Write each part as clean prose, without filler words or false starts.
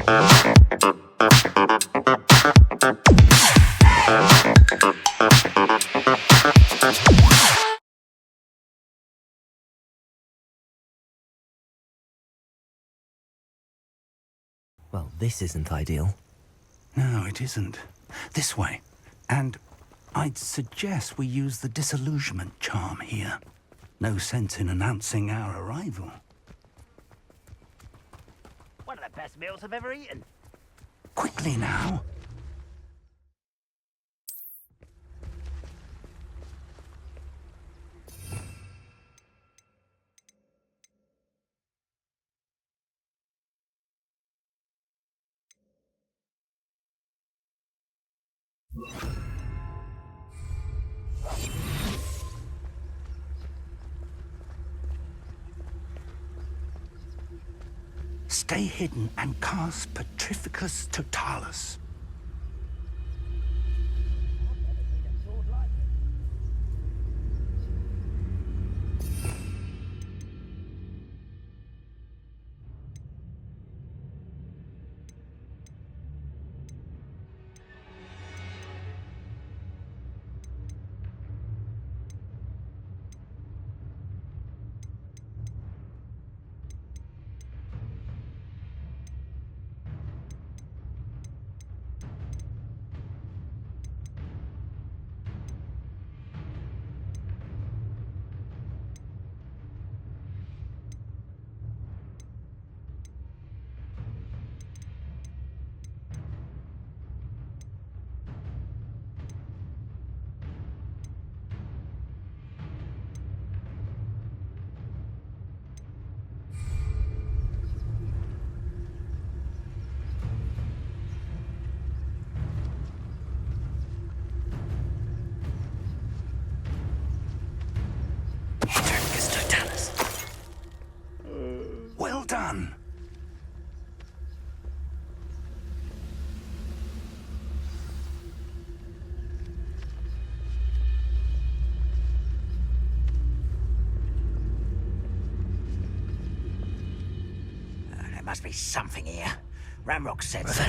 Well, this isn't ideal. No, it isn't. This way. And I'd suggest we use the disillusionment charm here. No sense in announcing our arrival. One of the best meals I've ever eaten. Quickly now. Stay hidden and cast Petrificus Totalis. Well done. There must be something here. Ramrock said so.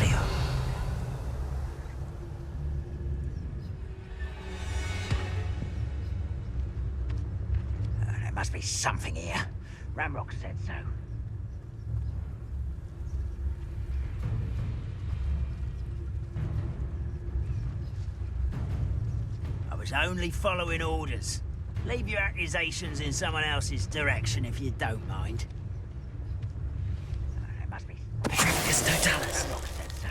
There must be something here. Ramrock said so. I was only following orders. Leave your accusations in someone else's direction if you don't mind. There must be... Petrificus Totalis. Ramrock said so.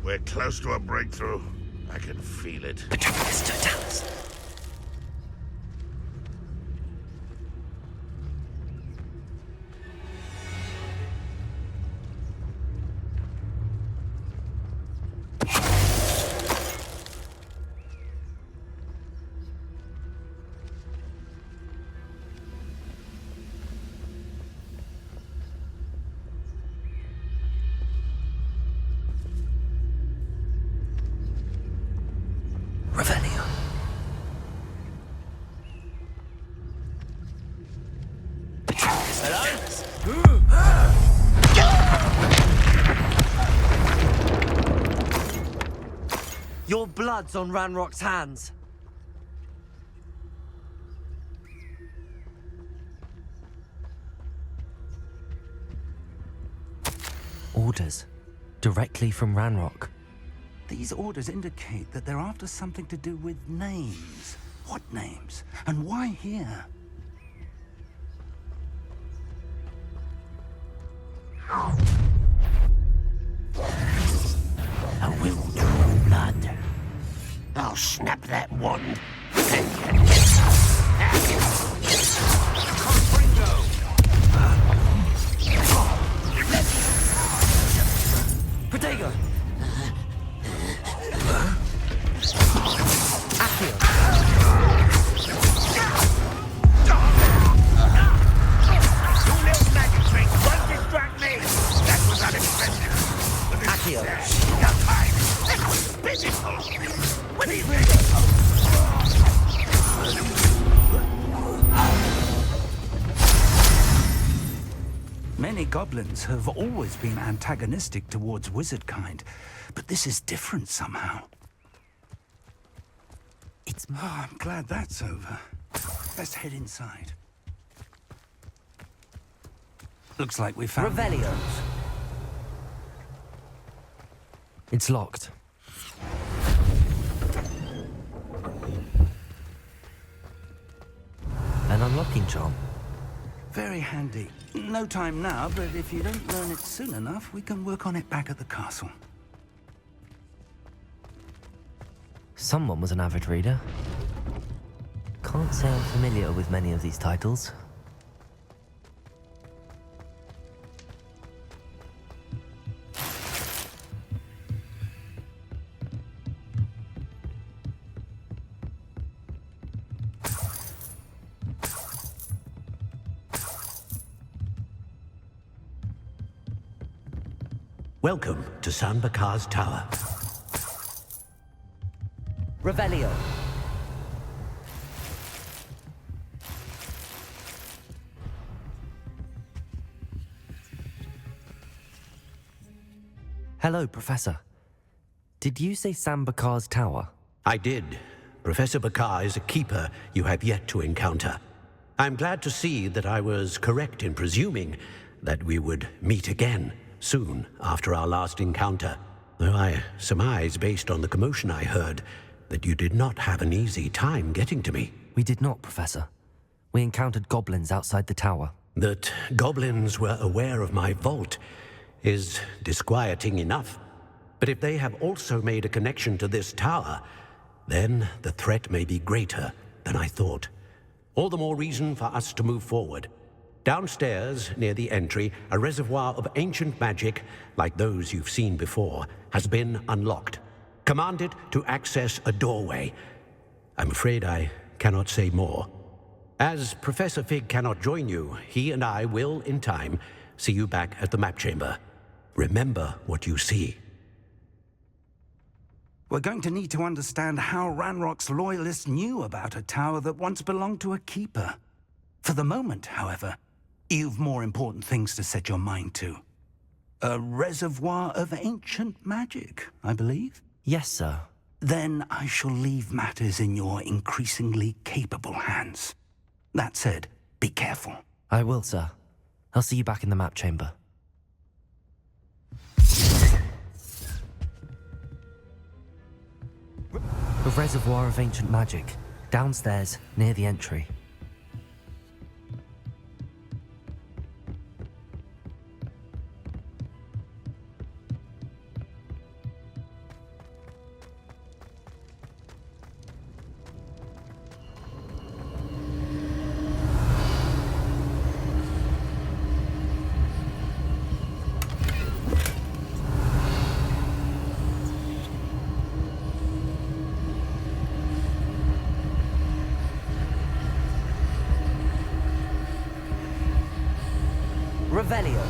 We're close to a breakthrough. I can feel it. Petrificus Totalis. Your blood's on Ranrock's hands. Orders. Directly from Ranrock. These orders indicate that they're after something to do with names. What names? And why here? I will draw blood. I'll snap that wand. Protego! Many goblins have always been antagonistic towards wizard kind, but this is different somehow. It's Oh, I'm glad that's over. Let's head inside. Looks like we found... Revelio. It's locked. An unlocking charm. Very handy. No time now, but if you don't learn it soon enough, we can work on it back at the castle. Someone was an avid reader. Can't say I'm familiar with many of these titles. Welcome to San Bakar's Tower. Revelio. Hello, Professor. Did you say Sam Bakar's Tower? I did. Professor Bakar is a keeper you have yet to encounter. I'm glad to see that I was correct in presuming that we would meet again soon after our last encounter, though I surmise, based on the commotion I heard, that you did not have an easy time getting to me. We did not, Professor. We encountered goblins outside the tower. That goblins were aware of my vault is disquieting enough. But if they have also made a connection to this tower, then the threat may be greater than I thought. All the more reason for us to move forward. Downstairs, near the entry, a reservoir of ancient magic, like those you've seen before, has been unlocked. Command it to access a doorway. I'm afraid I cannot say more. As Professor Fig cannot join you, he and I will, in time, see you back at the map chamber. Remember what you see. We're going to need to understand how Ranrock's loyalists knew about a tower that once belonged to a keeper. For the moment, however, you've more important things to set your mind to. A reservoir of ancient magic, I believe? Yes, sir. Then I shall leave matters in your increasingly capable hands. That said, be careful. I will, sir. I'll see you back in the map chamber. A reservoir of ancient magic, downstairs, near the entry. Revelio.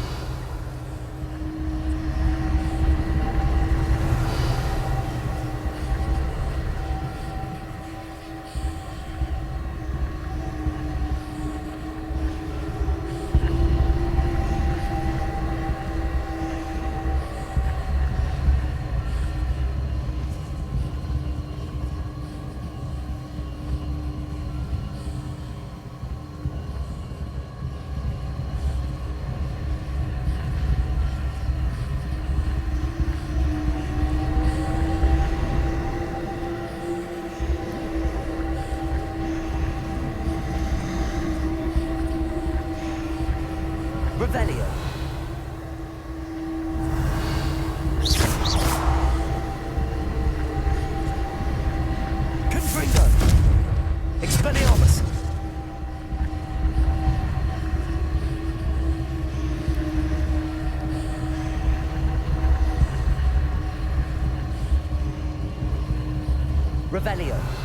Revelio. Confringo. Expelliarmus. Revelio.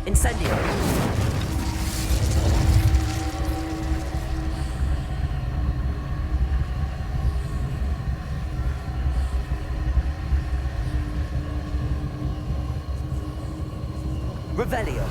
Incendio. Revelio.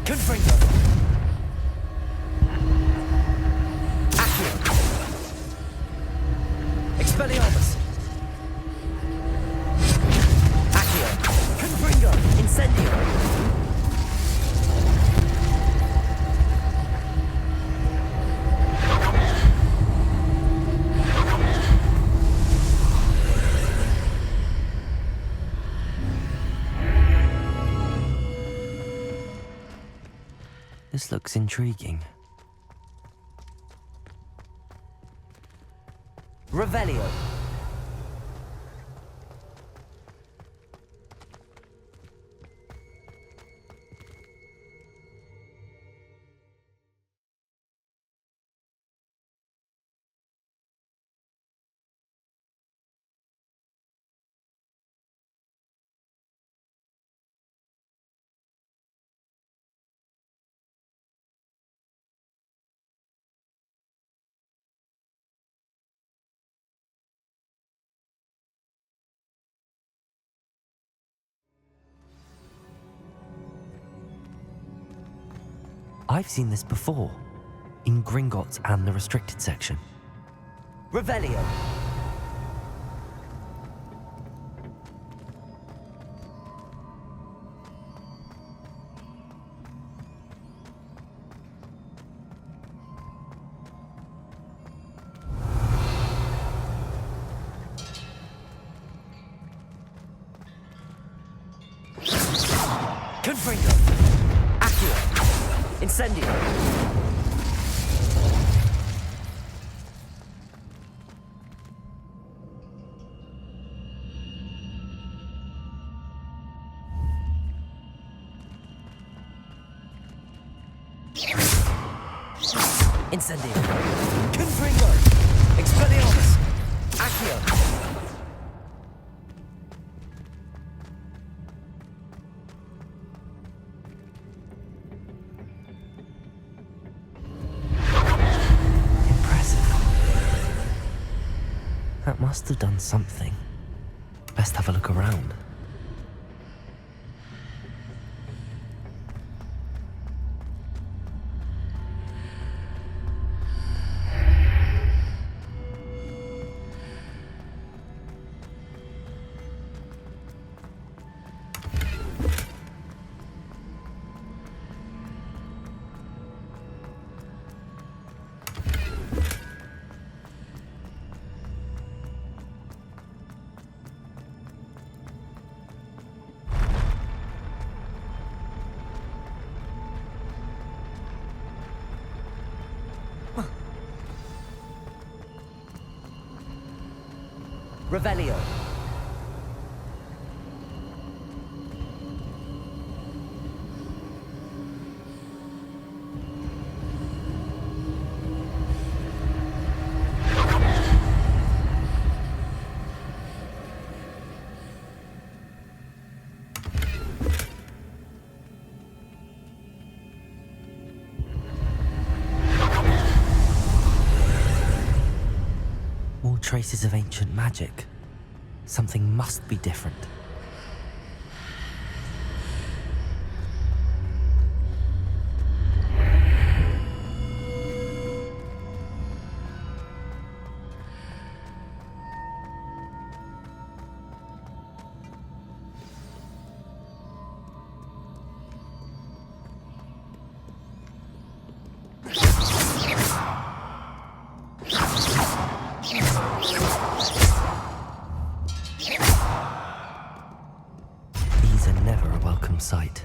Confringo. Accio. Expelliarmus. Accio. Confringo. Incendio. This looks intriguing. Revelio. I've seen this before, in Gringotts and the restricted section. Revelio. Confringo. Accio. Incendio. Incendio. Confringo. Expelliarmus. Accio. That must have done something. Best have a look around. Revelio. More traces of ancient magic. Something must be different. right.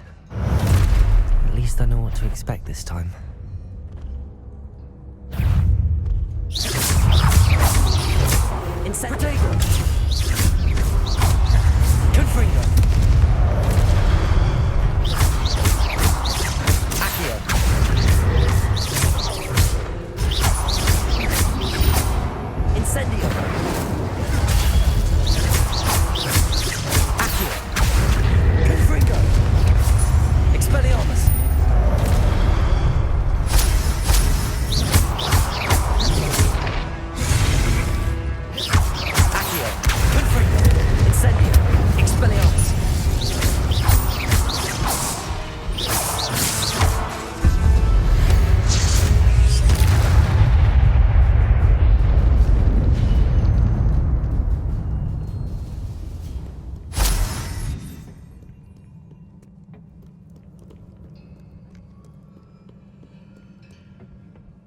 At least I know what to expect this time. Incendio. Confringo. Accio. Incendio. Accio. Confringo. Expelliarmus. Accio. Confringo. Incendio. Expelliarmus.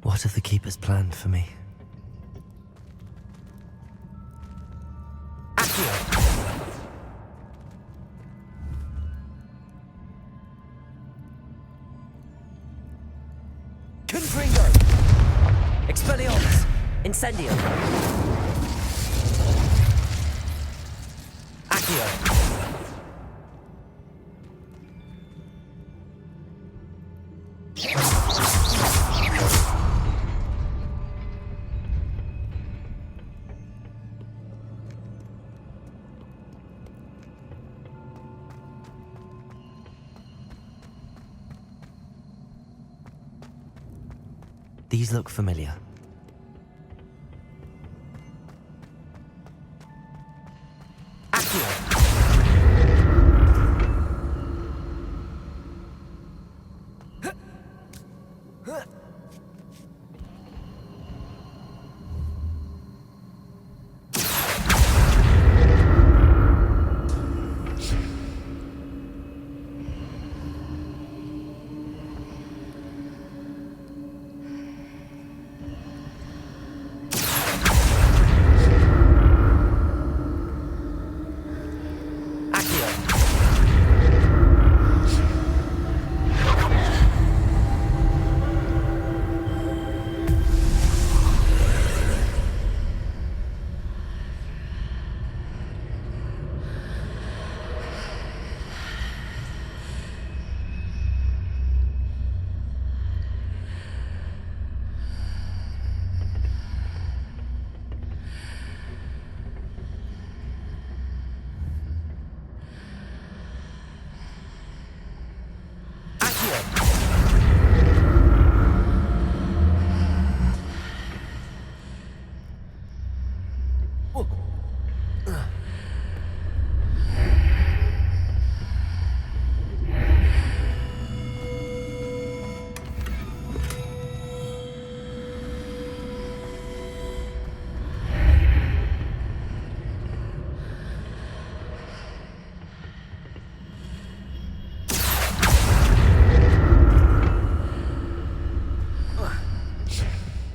What have the keepers planned for me? Accio. Confringo. Expelliarmus. Incendio. Accio. These look familiar. Accio.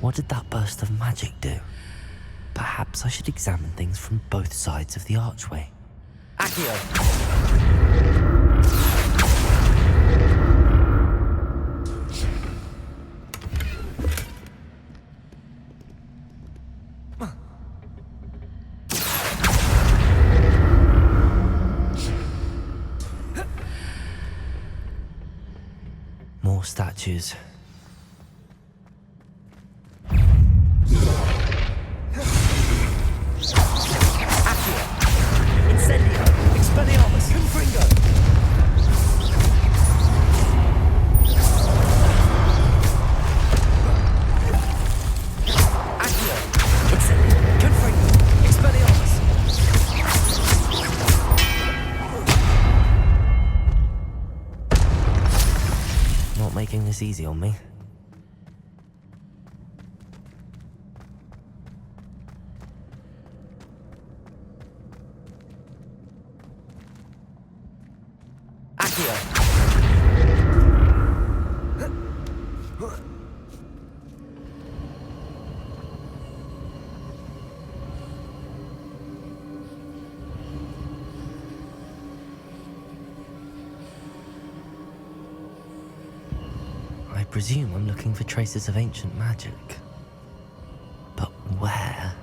What did that burst of magic do? Perhaps I should examine things from both sides of the archway. Accio. More statues. Incendio. Expelliarmus. Confringo. Accio. Incendio. Confringo. Expelliarmus. Not making this easy on me. I presume I'm looking for traces of ancient magic. But where?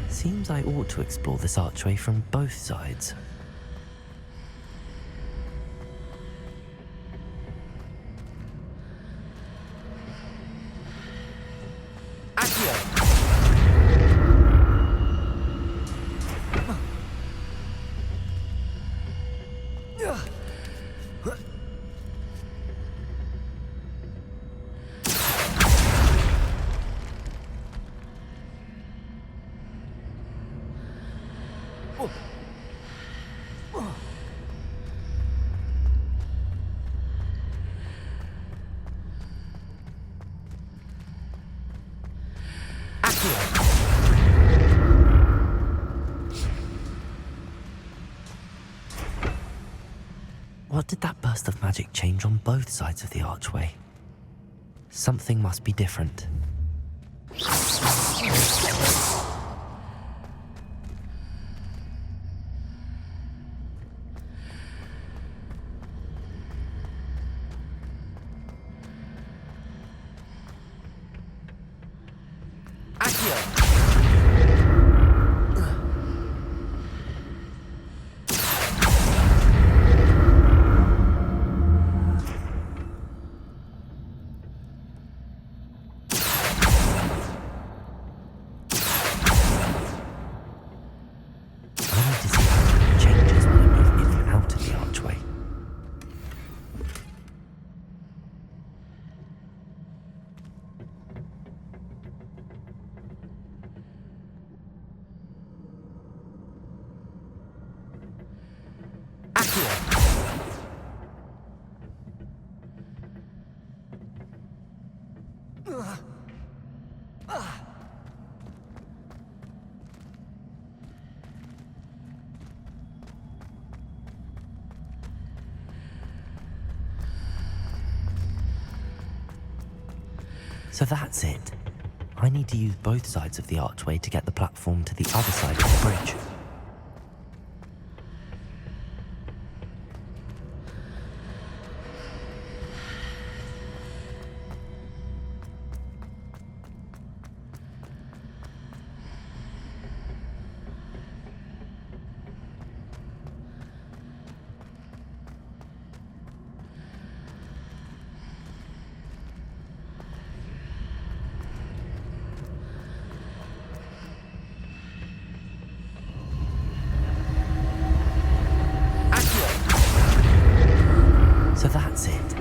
Seems I ought to explore this archway from both sides. What did that burst of magic change on both sides of the archway? Something must be different. So that's it. I need to use both sides of the archway to get the platform to the other side of the bridge. So that's it.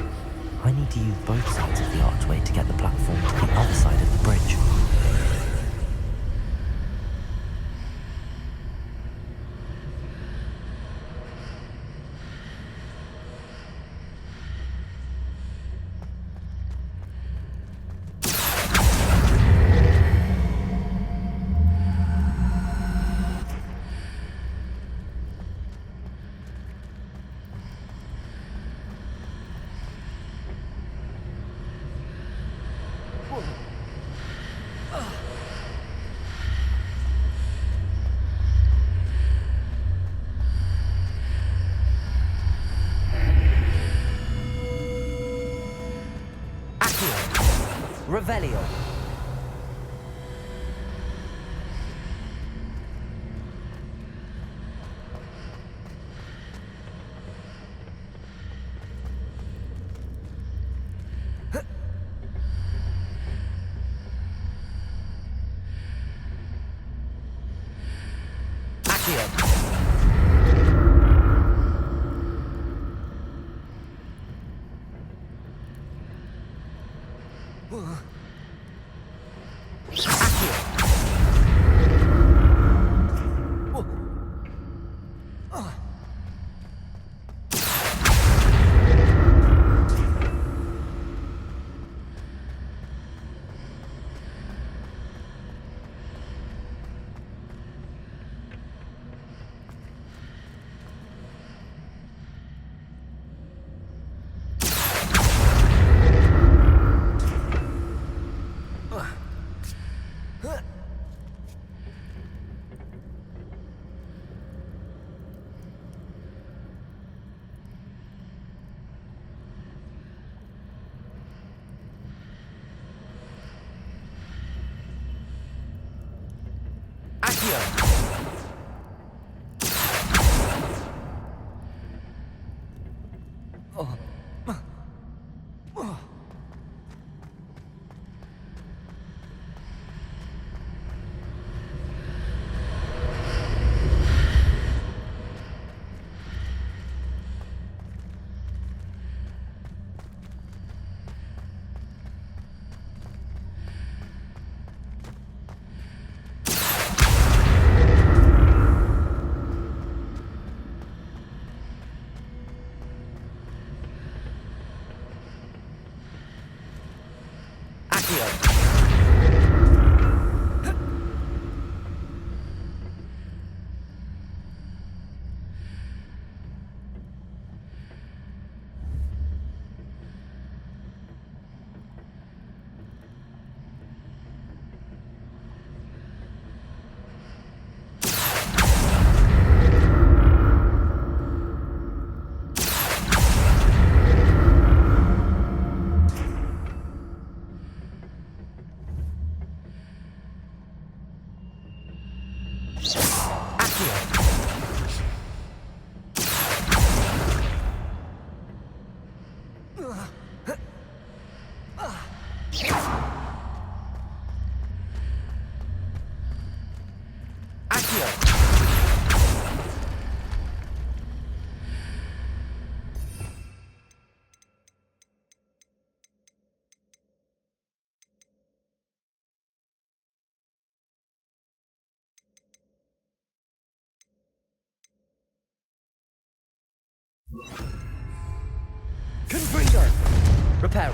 I need to use both sides of the archway to get the platform to the other side of the bridge. Revelio. Confringo! Reparo.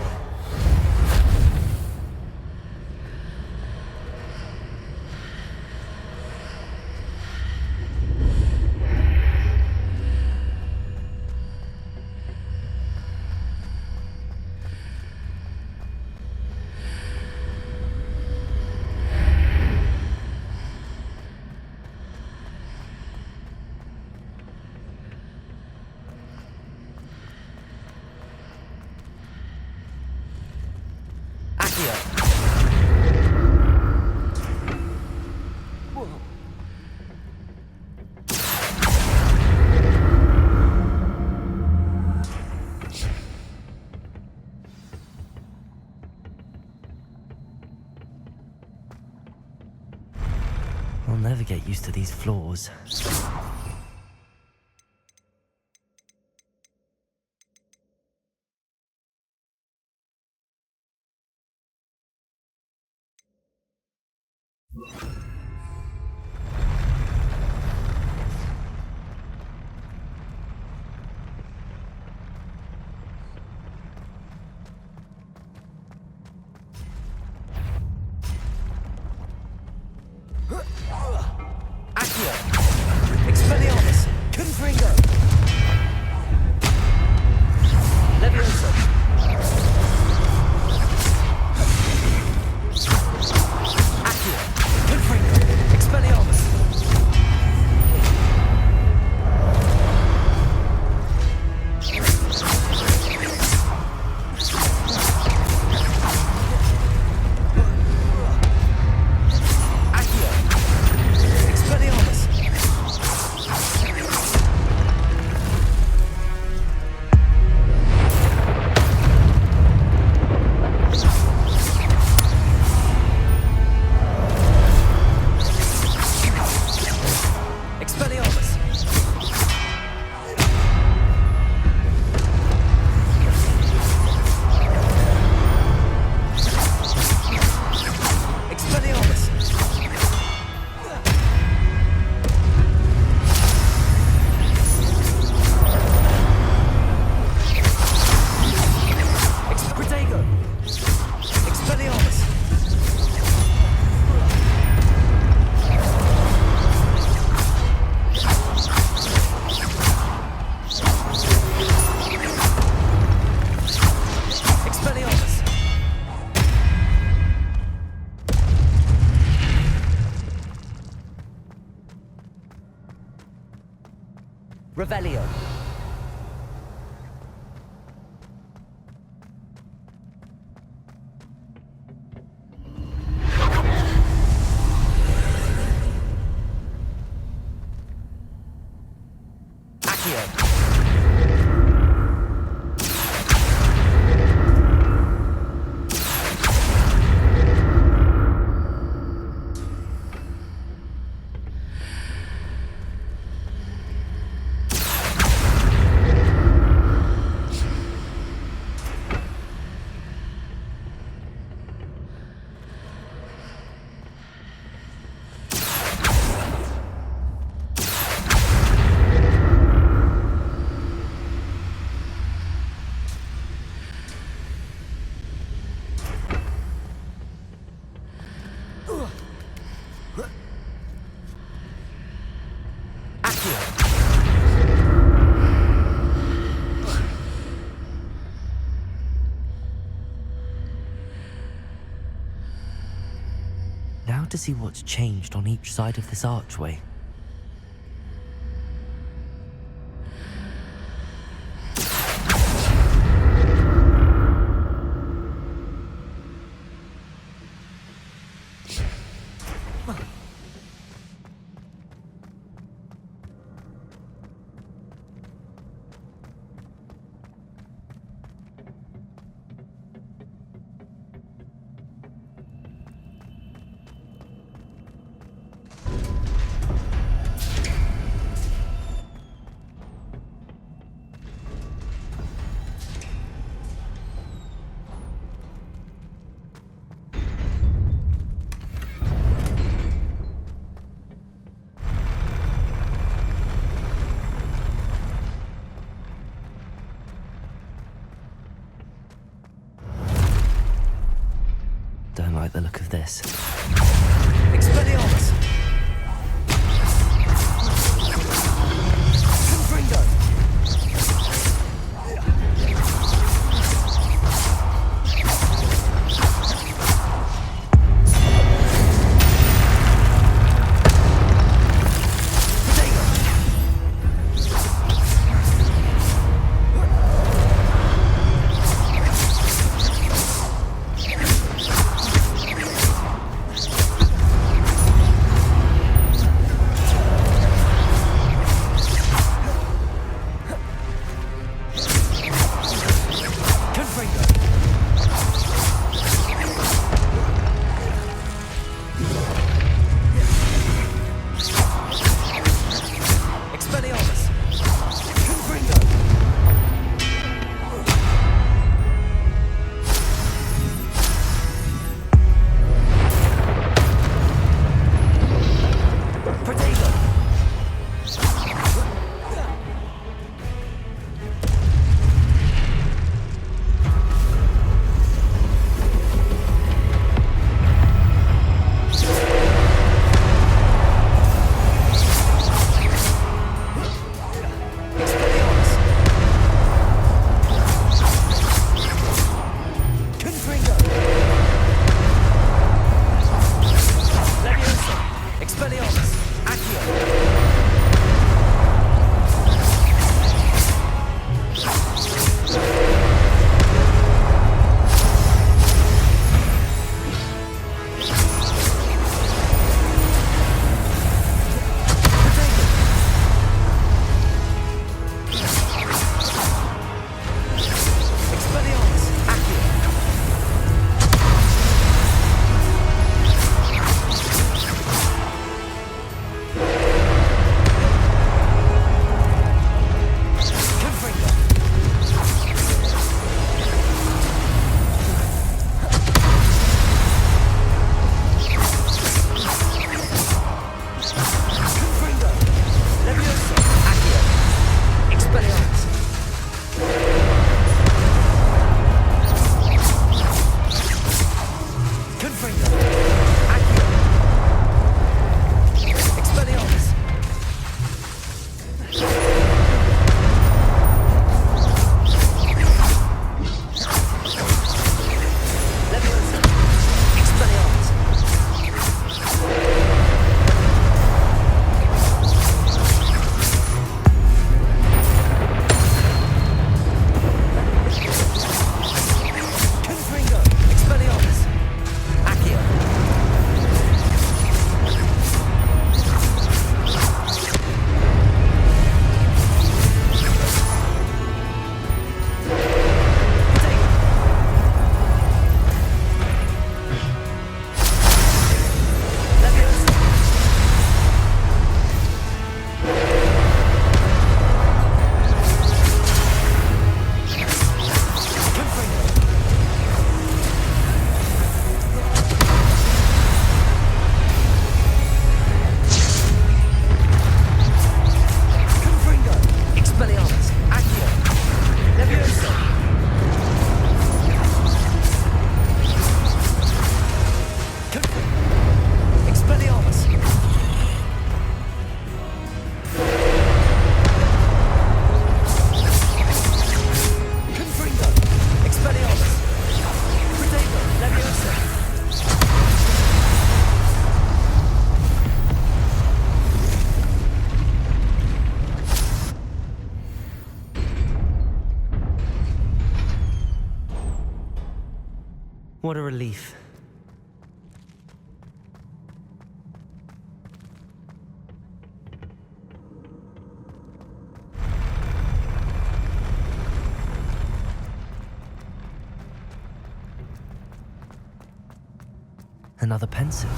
I'll never get used to these floors. Confringo! Revelio. Now to see what's changed on each side of this archway. Don't like the look of this. Expelliarmus! Confringo! What a relief. Another pencil.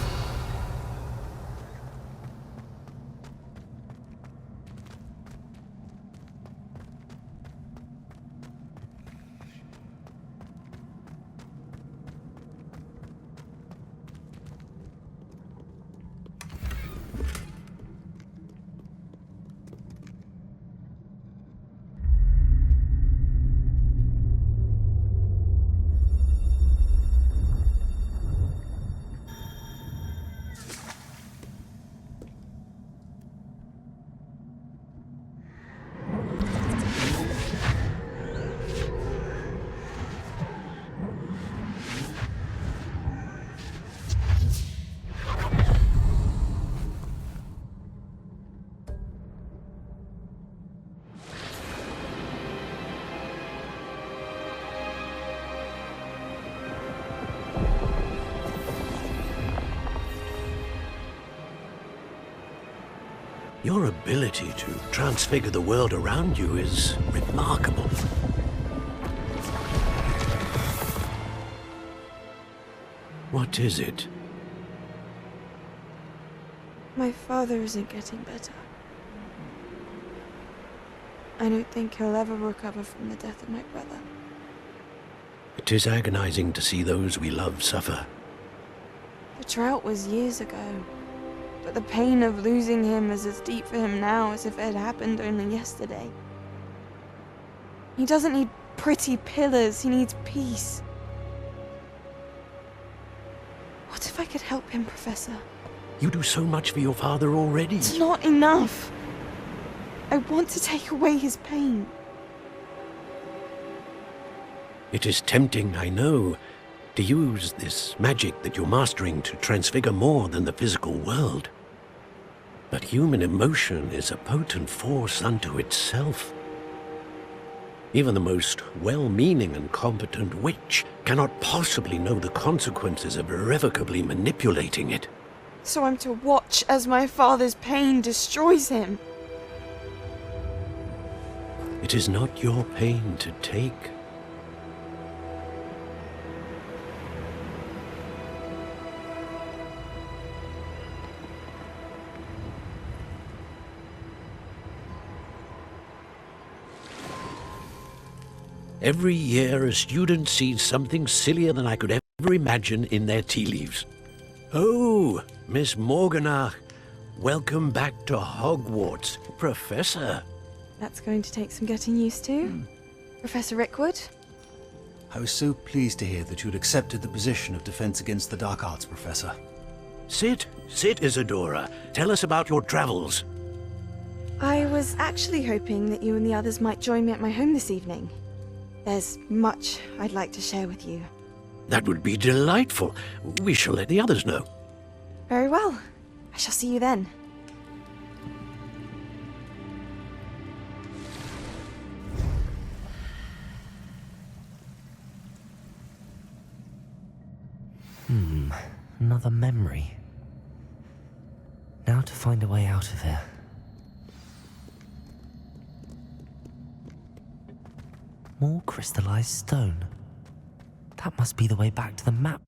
Your ability to transfigure the world around you is remarkable. What is it? My father isn't getting better. I don't think he'll ever recover from the death of my brother. It is agonizing to see those we love suffer. The drought was years ago, but the pain of losing him is as deep for him now as if it had happened only yesterday. He doesn't need pretty pillars, he needs peace. What if I could help him, Professor? You do so much for your father already. It's not enough. I want to take away his pain. It is tempting, I know, to use this magic that you're mastering to transfigure more than the physical world. But human emotion is a potent force unto itself. Even the most well-meaning and competent witch cannot possibly know the consequences of irrevocably manipulating it. So I'm to watch as my father's pain destroys him. It is not your pain to take. Every year, a student sees something sillier than I could ever imagine in their tea leaves. Oh, Miss Morganach, welcome back to Hogwarts, Professor. That's going to take some getting used to. Professor Rickwood? I was so pleased to hear that you'd accepted the position of Defense Against the Dark Arts, Professor. Sit, Isadora. Tell us about your travels. I was actually hoping that you and the others might join me at my home this evening. There's much I'd like to share with you. That would be delightful. We shall let the others know. Very well. I shall see you then. Another memory. Now to find a way out of here. More crystallized stone. That must be the way back to the map.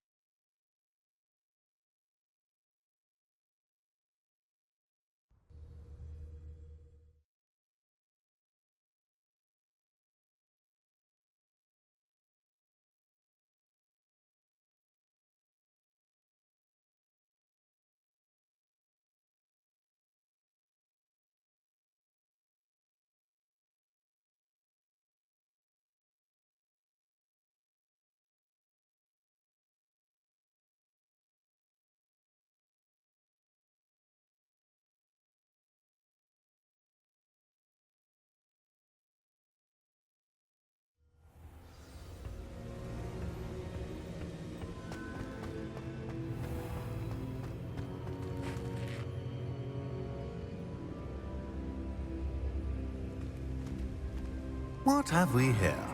What have we here?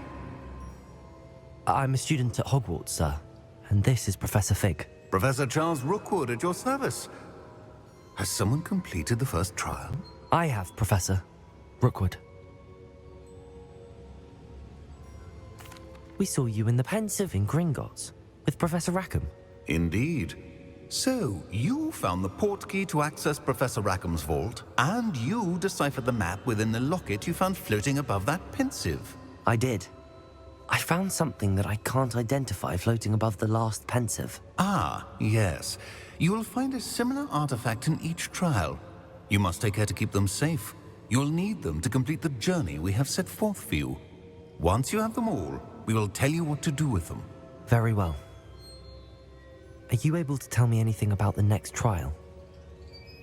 I'm a student at Hogwarts, sir. And this is Professor Fig. Professor Charles Rookwood at your service. Has someone completed the first trial? I have, Professor Rookwood. We saw you in the Pensive in Gringotts with Professor Rackham. Indeed. So, you found the portkey to access Professor Rackham's vault, and you deciphered the map within the locket you found floating above that Pensive. I did. I found something that I can't identify floating above the last Pensive. Ah, yes. You will find a similar artifact in each trial. You must take care to keep them safe. You'll need them to complete the journey we have set forth for you. Once you have them all, we will tell you what to do with them. Very well. Are you able to tell me anything about the next trial?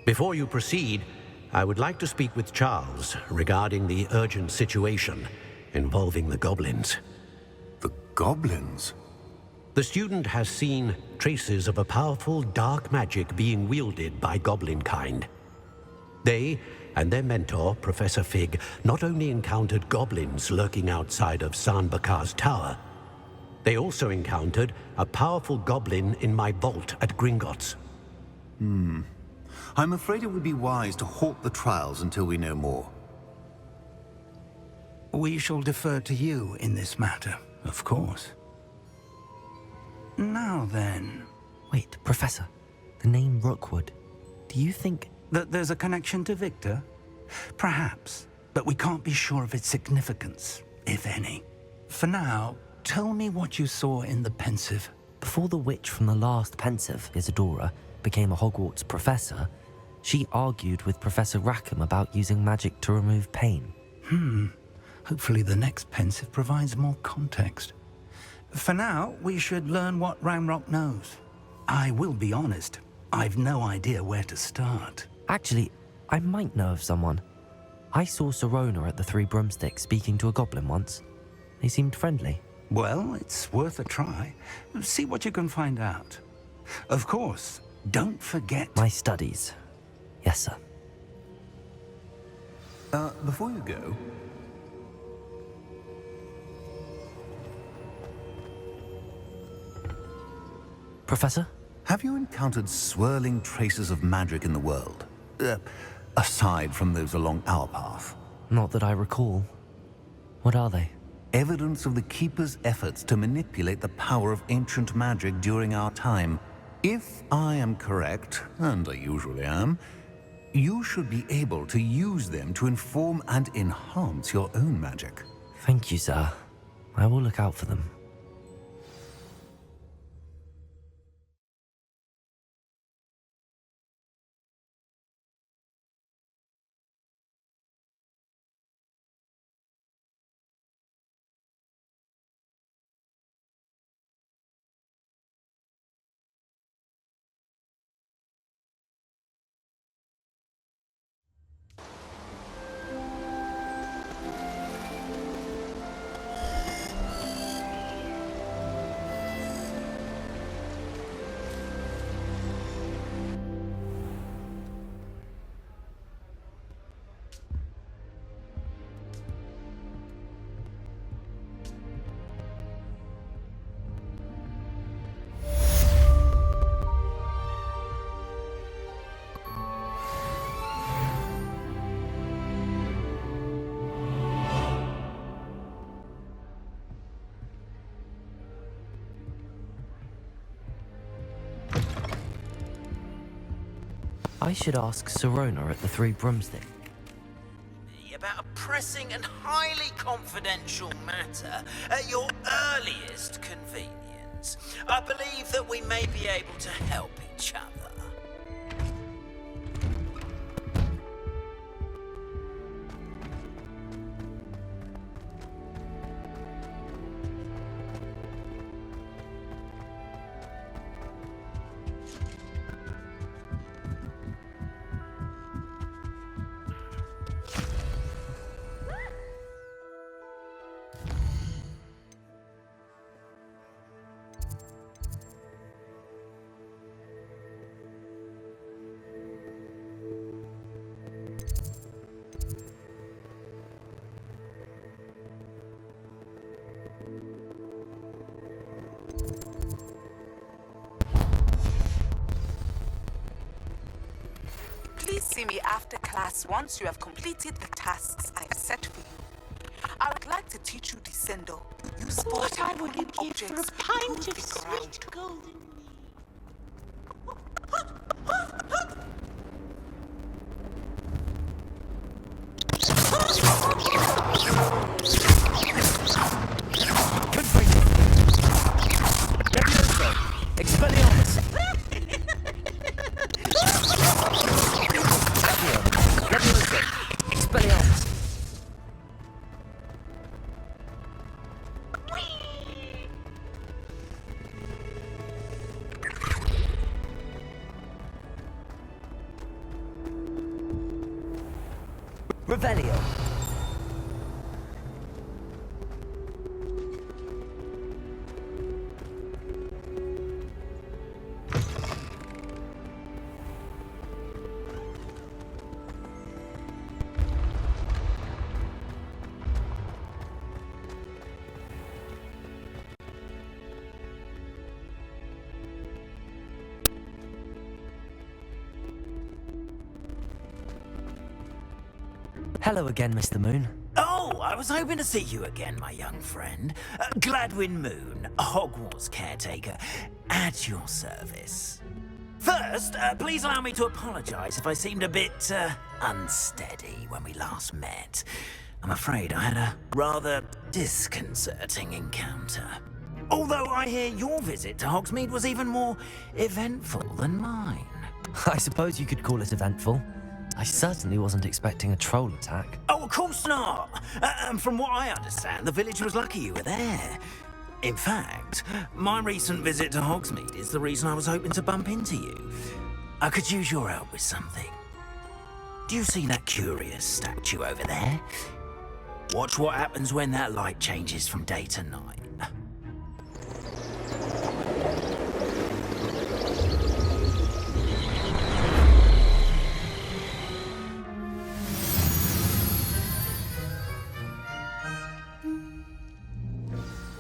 Before you proceed, I would like to speak with Charles regarding the urgent situation involving the goblins. The goblins? The student has seen traces of a powerful dark magic being wielded by goblin kind. They and their mentor, Professor Fig, not only encountered goblins lurking outside of San Bakar's tower, they also encountered a powerful goblin in my vault at Gringotts. I'm afraid it would be wise to halt the trials until we know more. We shall defer to you in this matter, of course. Now then, Wait, Professor. The name Rookwood. Do you think... that there's a connection to Victor? Perhaps, but we can't be sure of its significance, if any. For now, tell me what you saw in the Pensive. Before the witch from the last Pensive, Isadora, became a Hogwarts professor, she argued with Professor Rackham about using magic to remove pain. Hopefully the next Pensive provides more context. For now, we should learn what Ranrock knows. I will be honest, I've no idea where to start. Actually, I might know of someone. I saw Sirona at the Three Broomsticks speaking to a goblin once. They seemed friendly. Well, it's worth a try. See what you can find out. Of course, don't forget... My studies. Yes, sir. Before you go, Professor? have you encountered swirling traces of magic in the world? Aside from those along our path. Not that I recall. What are they? Evidence of the Keeper's efforts to manipulate the power of ancient magic during our time. If I am correct, and I usually am, you should be able to use them to inform and enhance your own magic. Thank you, sir. I will look out for them. I should ask Sirona at the Three Broomsticks. About a pressing and highly confidential matter at your earliest convenience. I believe that we may be able to help each other. see me after class once you have completed the tasks I have set for you. I would like to teach you Descendo. What I would give for a pint of sweet golden mead. Expelliarmus! Expelliarmus! Revelio! Hello again, Mr. Moon. Oh, I was hoping to see you again, my young friend. Gladwin Moon, Hogwarts caretaker, at your service. First, please allow me to apologize if I seemed a bit unsteady when we last met. I'm afraid I had a rather disconcerting encounter. Although I hear your visit to Hogsmeade was even more eventful than mine. I suppose you could call it eventful. I certainly wasn't expecting a troll attack. Oh, of course not. And from what I understand, the village was lucky you were there. In fact, my recent visit to Hogsmeade is the reason I was hoping to bump into you. I could use your help with something. Do you see that curious statue over there? Watch what happens when that light changes from day to night.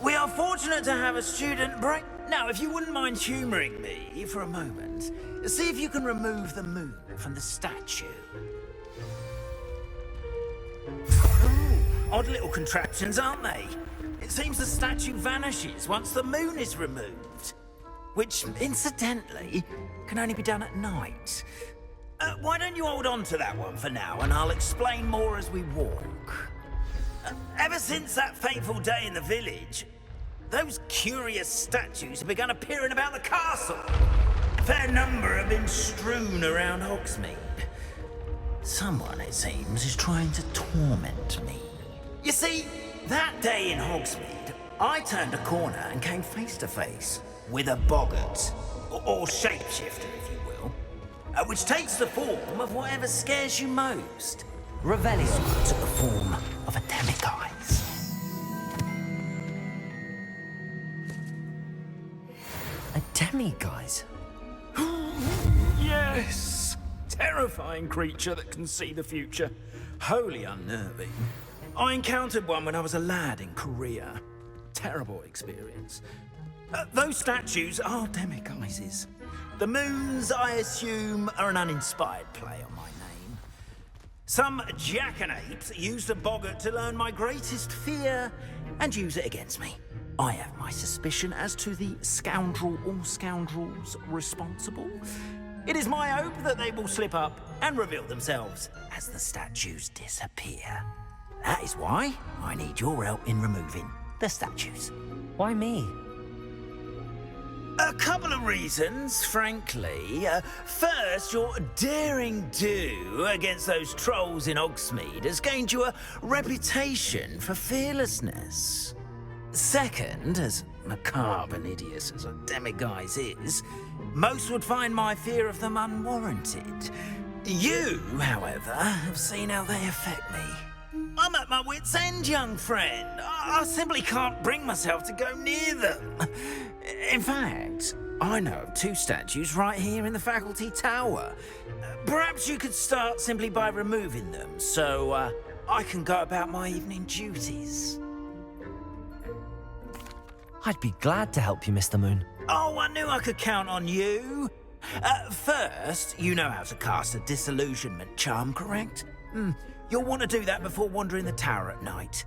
We are fortunate to have a student break. Now, if you wouldn't mind humouring me for a moment, see if you can remove the moon from the statue. Ooh, odd little contraptions, aren't they? It seems the statue vanishes once the moon is removed. Which, incidentally, can only be done at night. Why don't you hold on to that one for now, and I'll explain more as we walk. Ever since that fateful day in the village, those curious statues have begun appearing about the castle. A fair number have been strewn around Hogsmeade. Someone, it seems, is trying to torment me. You see, that day in Hogsmeade, I turned a corner and came face to face with a boggart, or shapeshifter, if you will, which takes the form of whatever scares you most. Revelio Took the form of a demiguise. A demiguise? Yes! Terrifying creature that can see the future. Wholly unnerving. I encountered one when I was a lad in Korea. Terrible experience. Those statues are demiguises. The moons, I assume, are an uninspired play on my name. Some jackanapes used a boggart to learn my greatest fear and use it against me. I have my suspicion as to the scoundrel or scoundrels responsible. It is my hope that they will slip up and reveal themselves as the statues disappear. That is why I need your help in removing the statues. Why me? A couple of reasons, frankly. First, your daring do against those trolls in Hogsmeade has gained you a reputation for fearlessness. Second, as macabre and hideous as a demiguise is, most would find my fear of them unwarranted. You, however, have seen how they affect me. I'm at my wit's end, young friend. I simply can't bring myself to go near them. In fact, I know of two statues right here in the faculty tower. Perhaps you could start simply by removing them, so I can go about my evening duties. I'd be glad to help you, Mr. Moon. Oh, I knew I could count on you. First, you know how to cast a disillusionment charm, correct? You'll want to do that before wandering the tower at night.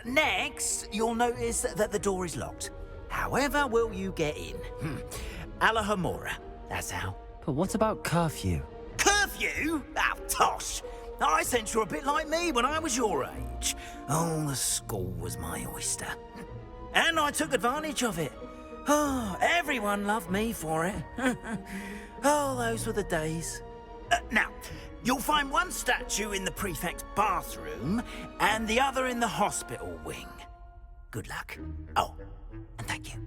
Next, you'll notice that the door is locked. However will you get in? Alahomora, that's how. But what about curfew? Curfew? Oh, tosh! I sense you're a bit like me when I was your age. Oh, the school was my oyster. And I took advantage of it. Oh, everyone loved me for it. Oh, those were the days. Now, you'll find one statue in the prefect's bathroom and the other in the hospital wing. Good luck. Oh, and thank you.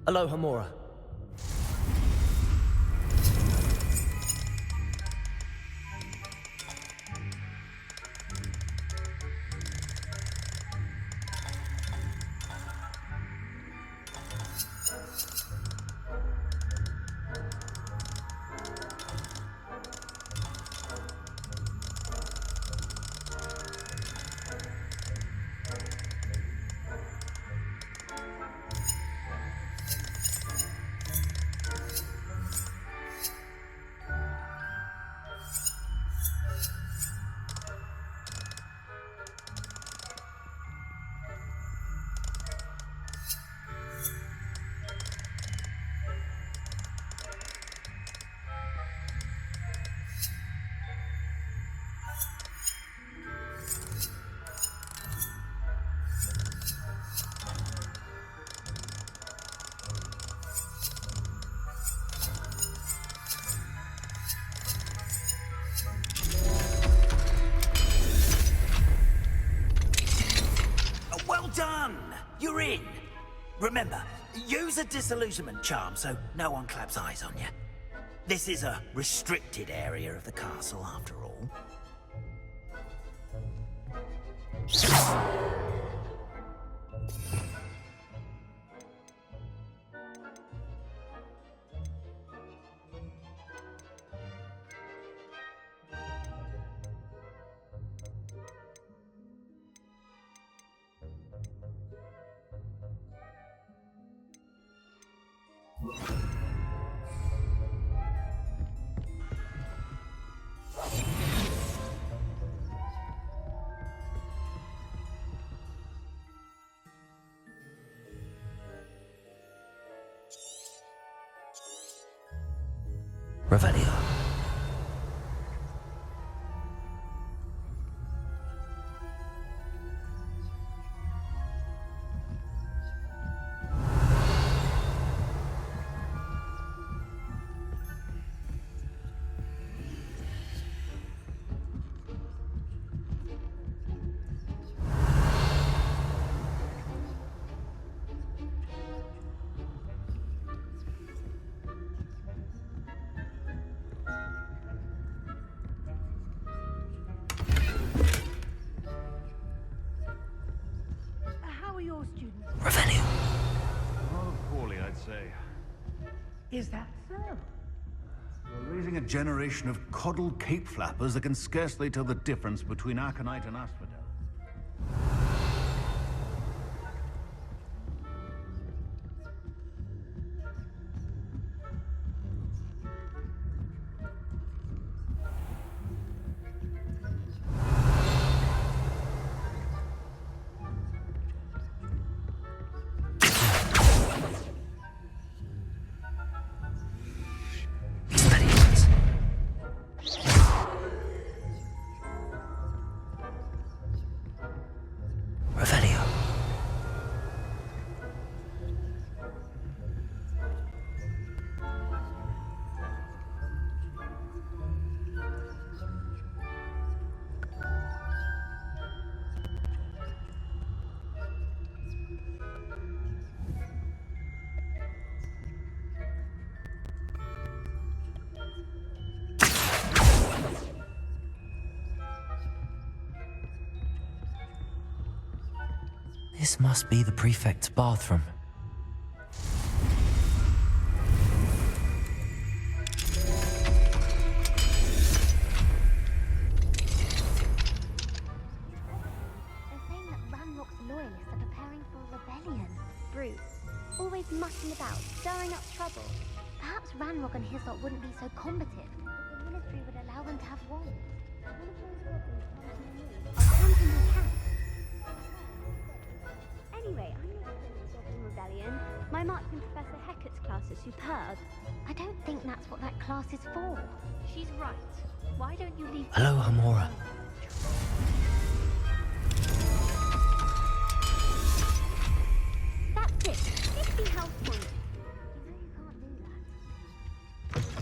Alohomora. Done! You're in! Remember, use a disillusionment charm so no one claps eyes on you. This is a restricted area of the castle, after all. Revelio. How are your students? Revelio. Rather poorly, I'd say. Is that so? We're raising a generation of coddled cape flappers that can scarcely tell the difference between Aconite and Asphodel. This must be the prefect's bathroom. They're saying that Ranrock's loyalists are preparing for a rebellion. Brutes, always mucking about, stirring up trouble. Perhaps Ranrock and his lot wouldn't be so combative if the ministry would allow them to have wands. I'll come to your camp. Anyway, I'm not in the Goblin Rebellion. My marksman Professor Hecat's class is superb. I don't think that's what that class is for. She's right. Why don't you leave... Hello, Hamora. That's it. 50 health points. You know you can't do that.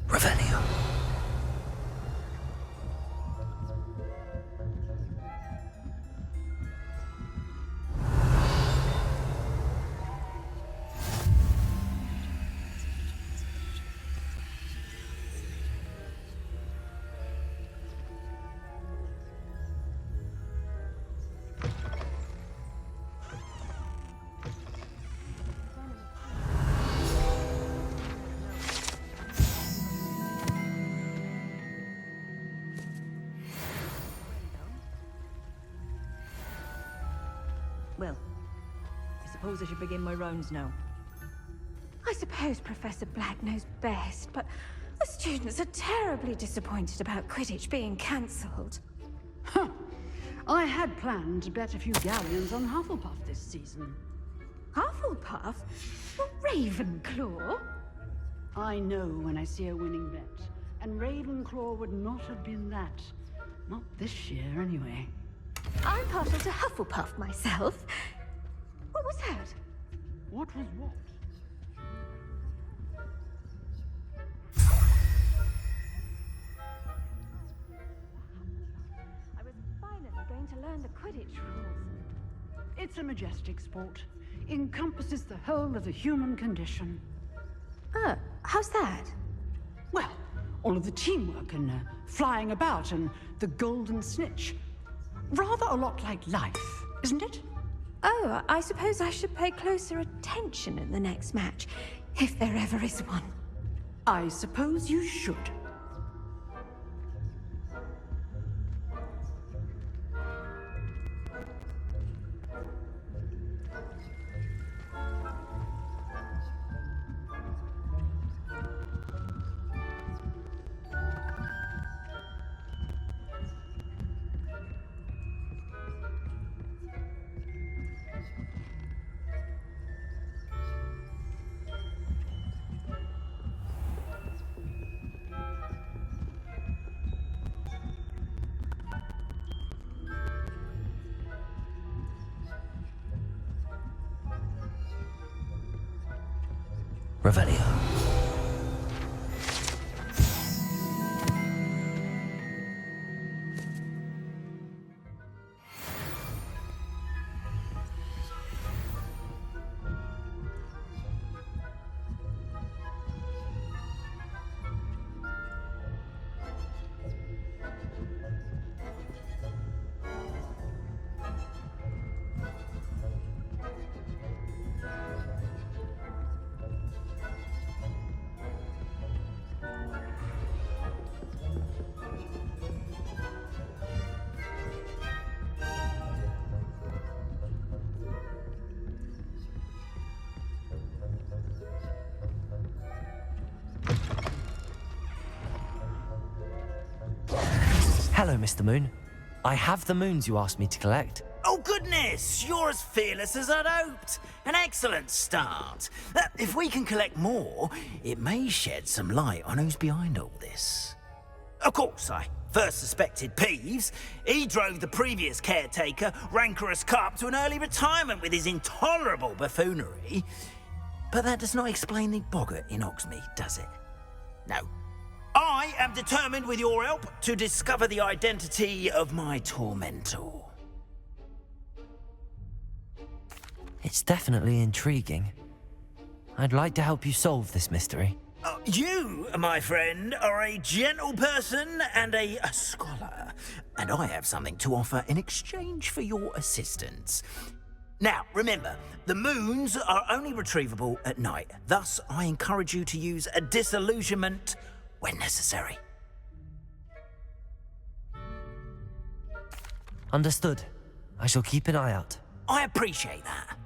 Revelio. Well, I suppose I should begin my rounds now. I suppose Professor Black knows best, but the students are terribly disappointed about Quidditch being cancelled. Huh. I had planned to bet a few galleons on Hufflepuff this season. Hufflepuff? Well, Ravenclaw? I know when I see a winning bet, and Ravenclaw would not have been that. Not this year, anyway. I'm partial to Hufflepuff myself. What was that? What was what? I was finally going to learn the Quidditch rules. It's a majestic sport. Encompasses the whole of the human condition. Oh, how's that? Well, all of the teamwork and flying about and the golden snitch. Rather a lot like life, isn't it? Oh, I suppose I should pay closer attention in the next match, if there ever is one. I suppose you should. Revelio. Hello, Mr. Moon. I have the moons you asked me to collect. Oh, goodness! You're as fearless as I'd hoped. An excellent start. If we can collect more, it may shed some light on who's behind all this. Of course, I first suspected Peeves. He drove the previous caretaker, Rancorous Carp, to an early retirement with his intolerable buffoonery. But that does not explain the boggart in Hogsmeade, does it? No. I am determined, with your help, to discover the identity of my tormentor. It's definitely intriguing. I'd like to help you solve this mystery. You, my friend, are a gentle person and a scholar, and I have something to offer in exchange for your assistance. Now, remember, the moons are only retrievable at night. Thus, I encourage you to use a disillusionment when necessary. Understood. I shall keep an eye out. I appreciate that.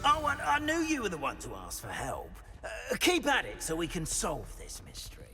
Oh, and I knew you were the one to ask for help. Keep at it so we can solve this mystery.